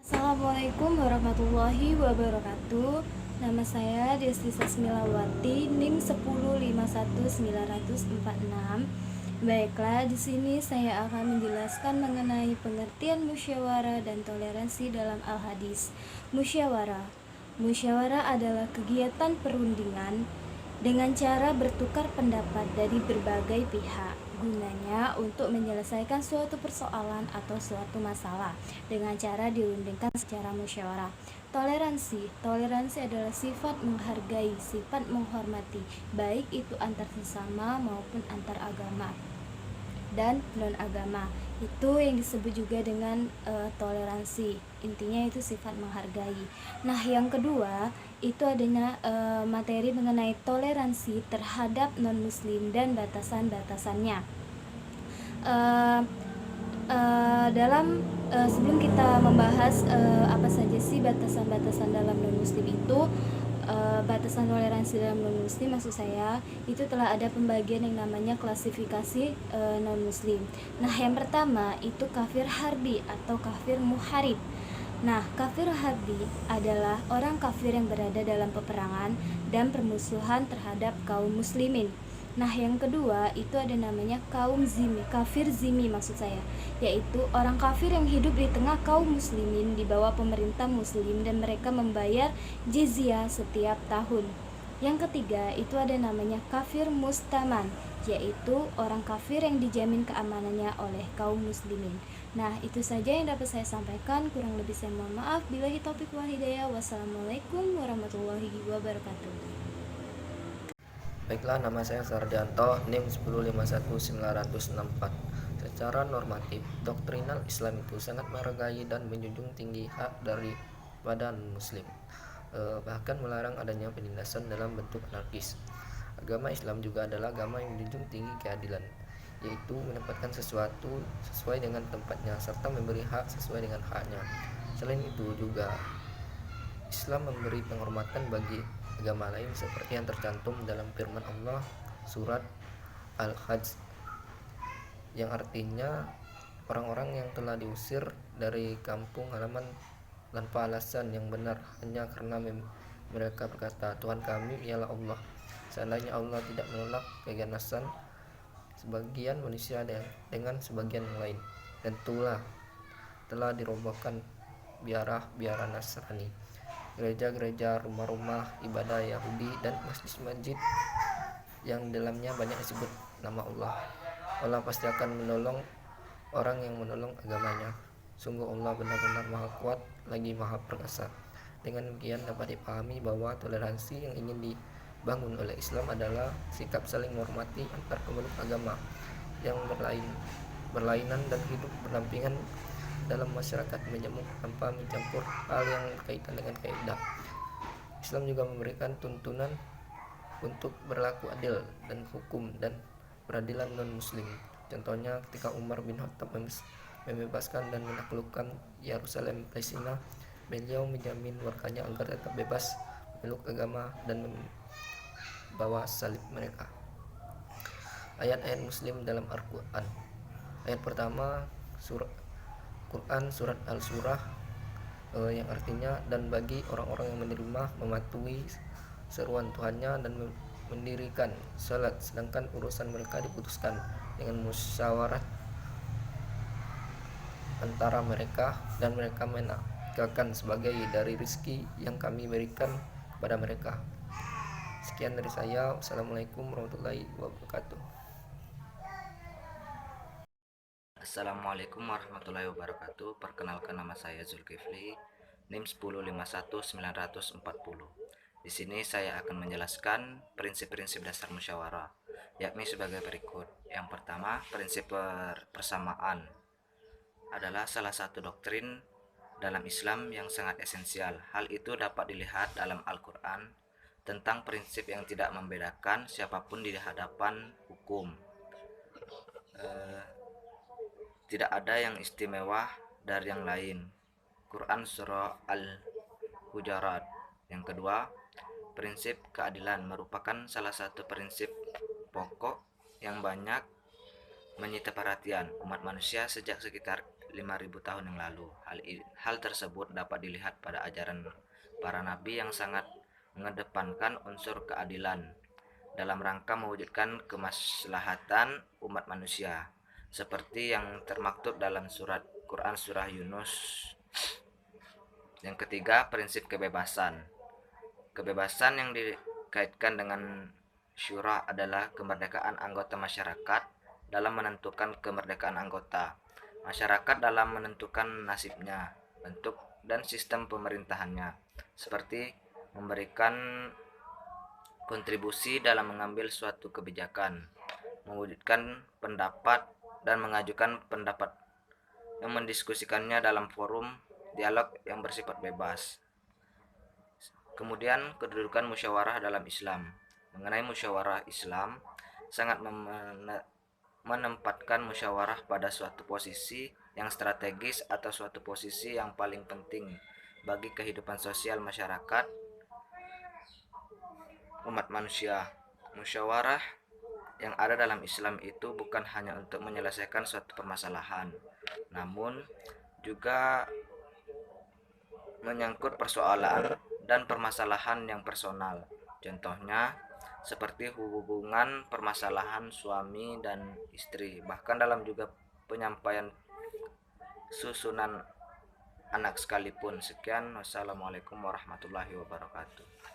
Assalamualaikum warahmatullahi wabarakatuh. Nama saya Desti Sasmilawati, NIM 1051946. Baiklah, di sini saya akan menjelaskan mengenai pengertian musyawarah dan toleransi dalam Al-Hadis. Musyawarah. Musyawarah adalah kegiatan perundingan dengan cara bertukar pendapat dari berbagai pihak, gunanya untuk menyelesaikan suatu persoalan atau suatu masalah dengan cara dirundingkan secara musyawarah. Toleransi. Toleransi adalah sifat menghargai, sifat menghormati, baik itu antar sesama maupun antar agama dan non-agama. Itu yang disebut juga dengan toleransi. Intinya itu sifat menghargai. Nah, yang kedua itu adanya materi mengenai toleransi terhadap non-muslim dan batasan-batasannya. Uh, dalam sebelum kita membahas apa saja sih batasan-batasan dalam non-muslim itu, batasan toleransi dalam non-muslim maksud saya itu telah ada pembagian yang namanya klasifikasi non-muslim. Nah, yang pertama itu kafir harbi atau kafir muharib. Nah, kafir harbi adalah orang kafir yang berada dalam peperangan dan permusuhan terhadap kaum muslimin. Nah, yang kedua itu ada namanya kaum zimmi, kafir zimmi maksud saya, yaitu orang kafir yang hidup di tengah kaum muslimin di bawah pemerintah muslim dan mereka membayar jizyah setiap tahun. Yang ketiga itu ada namanya kafir mustaman, yaitu orang kafir yang dijamin keamanannya oleh kaum muslimin. Nah, itu saja yang dapat saya sampaikan, kurang lebih saya mohon maaf. Billahi taufiq wal hidayah. Wassalamualaikum warahmatullahi wabarakatuh. Baiklah, nama saya Sardianto, NIM 1051964. Secara normatif, doktrinal Islam itu sangat menghargai dan menjunjung tinggi hak dari badan muslim, bahkan melarang adanya penindasan dalam bentuk anarkis. Agama Islam juga adalah agama yang menjunjung tinggi keadilan, yaitu menempatkan sesuatu sesuai dengan tempatnya serta memberi hak sesuai dengan haknya. Selain itu juga Islam memberi penghormatan bagi agama lain seperti yang tercantum dalam firman Allah surat Al-Hajj, yang artinya orang-orang yang telah diusir dari kampung halaman tanpa alasan yang benar hanya karena mereka berkata, Tuhan kami ialah Allah. Seandainya Allah tidak menolak keganasan sebagian manusia dengan sebagian yang lain, tentulah telah dirobohkan biarah-biarah Nasrani, gereja-gereja, rumah-rumah ibadah Yahudi, dan masjid-masjid yang dalamnya banyak disebut nama Allah. Allah pasti akan menolong orang yang menolong agamanya. Sungguh Allah benar-benar maha kuat lagi maha perkasa. Dengan demikian dapat dipahami bahwa toleransi yang ingin dibangun oleh Islam adalah sikap saling menghormati antar pemeluk agama yang berlainan dan hidup berdampingan dalam masyarakat majemuk tanpa mencampur hal yang berkaitan dengan kaidah. Islam juga memberikan tuntunan untuk berlaku adil dan hukum dan peradilan non-muslim. Contohnya ketika Umar bin Khattab membebaskan dan menaklukkan Yerusalem Palestina, beliau menjamin warganya agar tetap bebas memeluk agama dan membawa salib mereka. Ayat-ayat muslim dalam Al-Quran. Ayat pertama Quran surat Al-Surah, yang artinya, dan bagi orang-orang yang menerima, mematuhi seruan Tuhannya dan mendirikan salat, sedangkan urusan mereka diputuskan dengan musyawarah antara mereka, dan mereka menafkahkan sebagai dari rezeki yang kami berikan kepada mereka. Sekian dari saya. Wassalamualaikum warahmatullahi wabarakatuh. Assalamualaikum warahmatullahi wabarakatuh. Perkenalkan, nama saya Zulkifli, NIM 1015940. Di sini saya akan menjelaskan prinsip-prinsip dasar musyawarah, yakni sebagai berikut. Yang pertama, prinsip persamaan adalah salah satu doktrin dalam Islam yang sangat esensial. Hal itu dapat dilihat dalam Al-Quran tentang prinsip yang tidak membedakan siapapun di hadapan hukum. Tidak ada yang istimewa dari yang lain. Quran Surah Al-Hujarat. Yang kedua, prinsip keadilan merupakan salah satu prinsip pokok yang banyak menyita perhatian umat manusia sejak sekitar 5.000 tahun yang lalu. Hal tersebut dapat dilihat pada ajaran para nabi yang sangat mengedepankan unsur keadilan dalam rangka mewujudkan kemaslahatan umat manusia, seperti yang termaktub dalam surat Quran surah Yunus. Yang ketiga, prinsip kebebasan. Kebebasan yang dikaitkan dengan syura adalah kemerdekaan anggota masyarakat dalam menentukan kemerdekaan anggota masyarakat dalam menentukan nasibnya, bentuk dan sistem pemerintahannya, seperti memberikan kontribusi dalam mengambil suatu kebijakan, mewujudkan pendapat dan mengajukan pendapat yang mendiskusikannya dalam forum dialog yang bersifat bebas. Kemudian kedudukan musyawarah dalam Islam. Mengenai musyawarah, Islam sangat menempatkan musyawarah pada suatu posisi yang strategis atau suatu posisi yang paling penting bagi kehidupan sosial masyarakat umat manusia. Musyawarah yang ada dalam Islam itu bukan hanya untuk menyelesaikan suatu permasalahan, namun juga menyangkut persoalan dan permasalahan yang personal. Contohnya seperti hubungan permasalahan suami dan istri, bahkan dalam juga penyampaian susunan anak sekalipun. Sekian, wassalamualaikum warahmatullahi wabarakatuh.